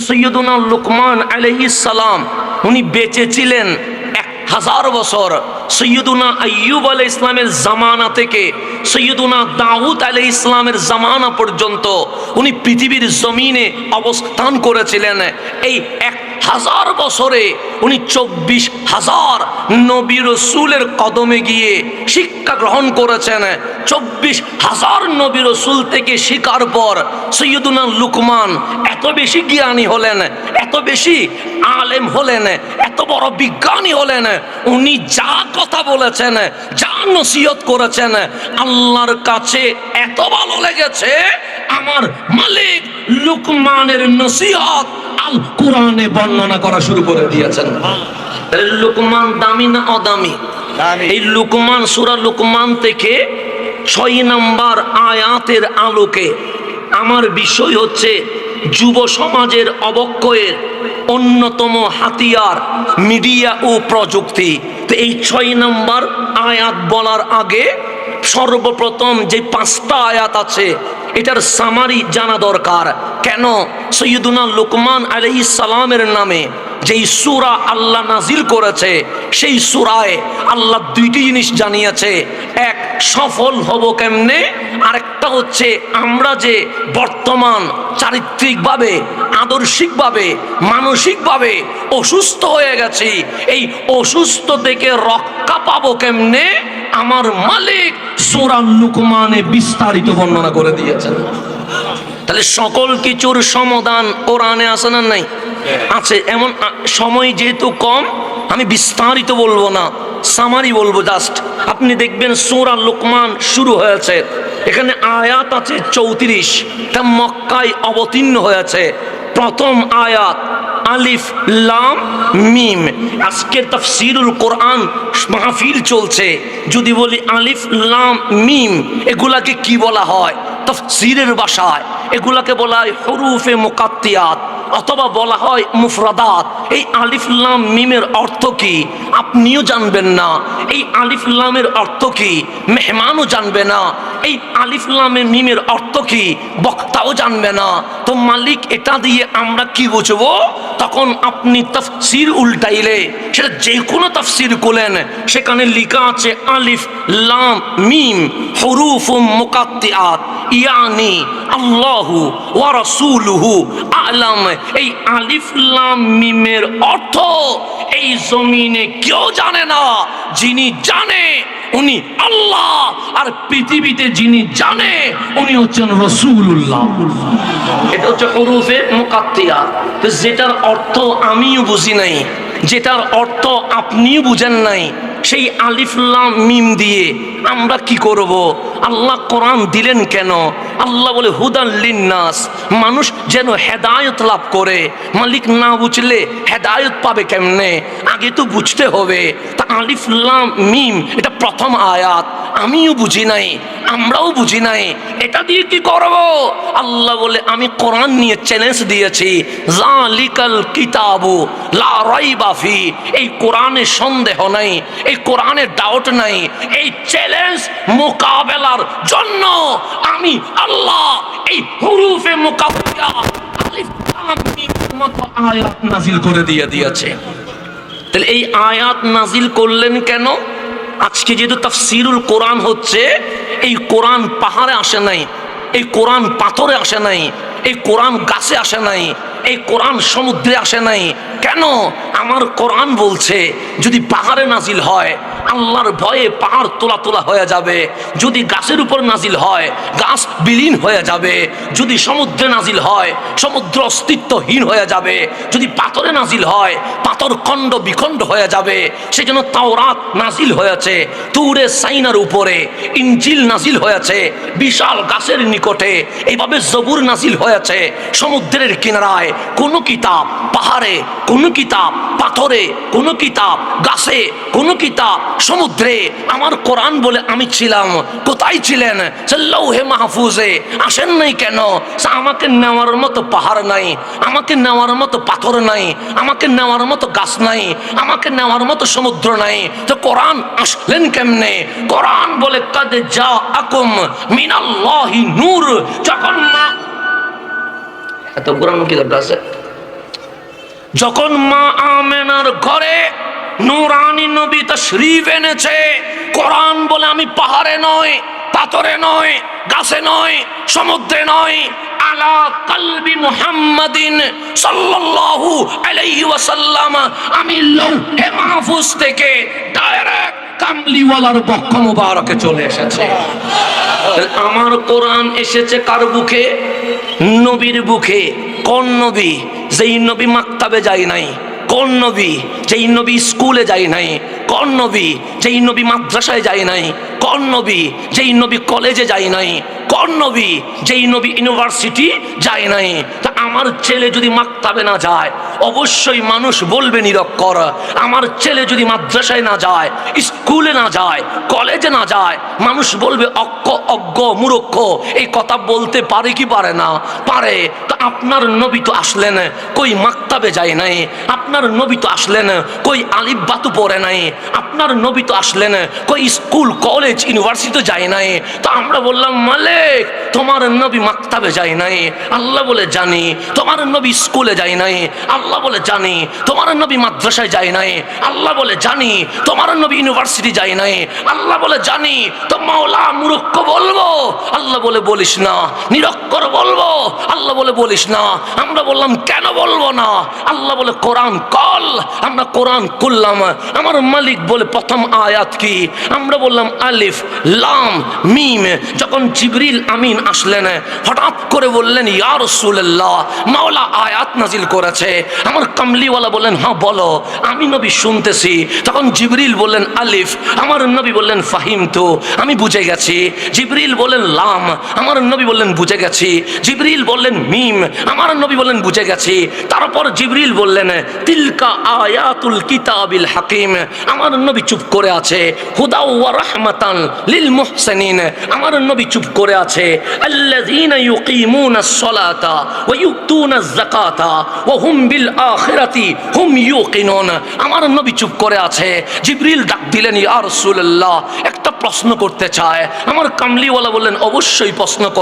সৈয়দুনা লুকমান আলাইহিস সালাম উনি বেঁচে ছিলেন 1000 বছর। সৈয়দুনা আইয়ুব আলাইহিস ইসলামের জামানা থেকে সৈয়দুনা দাউদ আলাইহিস ইসলামের জামানা পর্যন্ত উনি পৃথিবীর জমিনে অবস্থান করেছিলেন। এই 1000 বছরে উনি 24,000 নবী রসুলের কদমে গিয়ে শিক্ষা গ্রহণ করেছেন। 24,000 নবী রসুল থেকে শিকার পর সৈয়দুনা লুকমান এত বেশি জ্ঞানী হলেন, এত বেশি আলেম হলেন, এত বড় বিজ্ঞানী হলেন, উনি যা কথা বলেছেন, যা নসিহত করেছেন, আল্লাহর কাছে এত ভালো লেগেছে। আমার মালিক লুকমানের নসিহত আল কোরআনে বর্ণনা করা শুরু করে দিয়েছেন। লুকমান দামি না অদামি? এই লুকমান, সূরা লুকমান থেকে 6 নম্বর আয়াতের আলোকে আমার বিষয় হচ্ছে যুব সমাজের অবক্ষয়ের অন্যতম হাতিয়ার মিডিয়া ও প্রযুক্তি। তো এই 6 নম্বর আয়াত বলার আগে সর্বপ্রথম যে 5টা আয়াত আছে এটার সামারি জানা দরকার। কেন? সৈয়দুনা লুকমান আলাইহিস সালামের নামে যেই সূরা আল্লাহ নাজিল করেছে সেই সূরায় আল্লাহ 2টি জিনিস জানিয়েছে। এক, সফল হব কেমনে, আরেকটা হচ্ছে আমরা যে বর্তমান চারিত্রিকভাবে, আদর্শিকভাবে, মানসিকভাবে অসুস্থ হয়ে গেছি, এই অসুস্থ থেকে রক্ষা পাবো কেমনে আমার মালিক সূরা লুকমানে বিস্তারিত বর্ণনা করে দিয়েছেন। তাহলে সকল কিছুর সমাধান কোরআনে আছে না নাই? আছে। এমন সময় যেহেতু কম আমি বিস্তারিত বলবো না, সামারি বলবো জাস্ট। আপনি দেখবেন সূরা লুকমান শুরু হয়েছে, এখানে আয়াত আছে 34, তা মক্কায় অবতীর্ণ হয়েছে। প্রথম আয়াত আলিফ লাম মিম। আজকের তাফসীরুল কোরআন মাহফিল চলছে, যদি বলি আলিফ লাম মিম এগুলাকে কি বলা হয় তাফসীরের ভাষায়? এগুলাকে বলা হয় হুরুফে মুকাত্তিয়াত অথবা বলা হয় মুফরাদাত। এই আলিফ লাম মিমের অর্থ কি আপনিও জানবেন না, এই আলিফ লামের অর্থ কি মেহমানও জানবে না, এই আলিফ লামের মিমের অর্থ কি বক্তাও জানবে না। তো মালিক এটা দিয়ে আমরা কি বুঝবো? তখন আপনি তাফসীর উল্টাইলে সেটা যে কোনো তাফসীর খুলেন, সেখানে লেখা আছে আলিফ লাম মিম হুরুফুম মুকাত্তিয়াত ইয়ানি আল্লাহু ওয়া রাসূলুহু আ'লাম। এই আলিফ লাম মিমের অর্থ এই জমিনে কেউ জানে না, যিনি জানে উনি আল্লাহ, আর পৃথিবীতে যিনি জানে উনি হচ্ছেন রাসূলুল্লাহ। এটা হচ্ছে হুরুফে মুকাত্তিয়াত। তো যেটার অর্থ আমিও বুঝি নাই, যেটার অর্থ আপনিও বুঝেন নাই, সেই আলিফ লাম মিম দিয়ে আমরা কি করব? আল্লাহ কোরআন দিলেন কেন? আল্লাহ বলে হুদাল লিন্নাস, মানুষ যেন হেদায়েত লাভ করে। মালিক না বুঝলে হেদায়েত পাবে কেমনে? আগে তো বুঝতে হবে। তা আলিফ লাম মিম এটা প্রথম আয়াত, আমিও বুঝি নাই, আমরাও বুঝি নাই, এটা দিয়ে কি করব? আল্লাহ বলে আমি কোরআন নিয়ে চ্যালেঞ্জ দিয়েছি, যালিকাল কিতাবু লা রাইবা ফি। এই কোরআনে সন্দেহ নাই, এই কোরআনে ডাউট নাই। এই চ্যালেঞ্জ মোকাবেলার জন্য আমি আল্লাহ এই হুরুফে মুকাত্তিয়াত আলিফ লাম মিম মতো আয়াত নাজিল করে দিয়েছে। তাহলে এই আয়াত নাজিল করলেন কেন? আজকে যেহেতু তাফসীরুল কোরআন হচ্ছে, এই কোরআন পাহাড়ে আসে নাই, এই কোরআন পাথরে আসে নাই, এই কোরআন গাছে আসে নাই, এই কোরআন সমুদ্রে আসে নাই। কেন? আমার কোরআন বলছে যদি পাহাড়ে নাজিল হয় আল্লাহর ভয়ে পাহাড় তোলা তোলা হয়ে যাবে, যদি গাছের উপর নাজিল হয় গাছ বিলীন হয়ে যাবে, যদি সমুদ্রে নাজিল হয় সমুদ্র অস্তিত্বহীন হয়ে যাবে, যদি পাথরে নাজিল হয় পাথর খণ্ড বিখণ্ড হয়ে যাবে। সেজন্য তাওরাত নাজিল হয়েছে তুরে সাইনার উপরে, ইনজিল নাজিল হয়েছে বিশাল গাছের নিকটে, এইভাবে জবুর নাজিল হয়েছে সমুদ্রের কিনারায়। কোন কিতাব পাহাড়ে, কোন কিতাব পাথরে, কোন কিতাব গাছে, কোন কিতাব সমুদ্রে। আমার কোরআন বলে আমি ছিলাম। কোথায় ছিলেন? লৌহে মাহফুজে। আসেন নাই কেন? আমাকে নেওয়ার মতো পাহাড় নাই, আমাকে নেওয়ার মতো পাথর নাই, আমাকে নেওয়ার মতো গাছ নাই, আমাকে নেওয়ার মতো সমুদ্র নাই। তো কোরআন আসলেন কেমনে? কোরআন বলে কাদ জাআকুম মিনাল্লাহি নূর। যখন এত কোরআন কি দরকার আছে? যখন মা আমেনার ঘরে নূরানী নবী তাশরীফ এনেছে, কোরআন বলে আমি পাহাড়ে নয়, পাথরে নয়, গাছে নয়, সমুদ্রে নয়, আলা কলবি মুহাম্মাদিন সাল্লাল্লাহু আলাইহি ওয়াসাল্লাম, আমি লৌহে মাহফুজ থেকে ডাইরেক্ট কামলিওয়ালার বক্ষ মুবারকে চলে এসেছে। আমার কোরআন এসেছে কার বুকে? নবীর বুকে। কোন নবী? যেই নবী মাকতাবে যায় নাই। কোন নবী? যেই নবী স্কুলে যায় নাই। কোন নবী? যেই নবী মাদ্রাসায় যায় নাই। কোন নবী? যেই নবী কলেজে যায় নাই। কোন নবী? যেই নবী ইউনিভার্সিটি যায় নাই। তা আমার ছেলে যদি মাকতাবে না যায়, অবশ্যই মানুষ বলবে নিরক্ষর। আমার ছেলে যদি মাদ্রাসায় না যায়, স্কুলে না যায়, কলেজে না যায়, মানুষ বলবে অজ্ঞ মূর্খ। এই কথা বলতে পারে কি পারে না? পারে। তো আপনার নবী তো আসলেন, কই মাকতাবে যায় নাই। আপনার নবী তো আসলেন, কই আলিফ বাতু পড়ে নাই। আপনার নবী তো আসলেন, কই স্কুল কলেজ ইউনিভার্সিটি যায় নাই। তো আমরা বললাম, মালিক তোমার নবী মাকতাবে যায় নাই। আল্লাহ বলে জানি। তোমার নবী স্কুলে যায় নাই। আল্লাহ বলে জানি। তোমার নবী মাদ্রাসায় যায় নাই। আল্লাহ বলে জানি। তোমার নবী ইউনিভার্সিটি যায় নাই। আল্লাহ বলে জানি। তো মাওলা মূর্খ বলবো? আল্লাহ বলে বলিস না। নিরক্ষর বলবো? আল্লাহ বলে বলিস না। আমরা বললাম কেন বলবো না? আল্লাহ বলে কোরআন কল। আমরা কোরআন করলাম। আমার মালিক বলে প্রথম আয়াত কি? আমরা বললাম আলিফ লাম মিম। যখন জিবরিল আমিন আসলেন, হঠাৎ করে বললেন ইয়া রাসূলুল্লাহ, মাওলা আয়াত নাজিল করেছে। আমার কামলিওয়ালা বললেন হ্যাঁ বলো। আমি নবী শুনতেছি। তখন জিবরিল বললেন আলিফ। আমার নবী বললেন ফাহিমতু, আমি বুঝে গেছি। জিবরিল বললেন লাম। আমার নবী বললেন বুঝে গেছি। জিবরিল বললেন মিম। আমার নবী বললেন বুঝে গেছি। তারপর জিবরিল বললেন তিলকা আয়াতুল কিতাবিল হাকিম। আমার নবী চুপ করে আছে। হুদা ওয়া রাহমাতান লিল মুহসিনিন। আমার নবী চুপ করে আছে। আল্লাযীনা ইউকিমুনাস সালাতা ওয়া ইউতুনাজ যাকাতা ওয়া হুম বিল আখিরাতি হুম ইউকিনুন। আমার নবী চুপ করে আছে। জিবরিল ডাক দিলেন ইয়া রাসূলুল্লাহ, একটা প্রশ্ন করতে চায়। আমার কামলিওয়ালা বললেন অবশ্যই প্রশ্ন কর।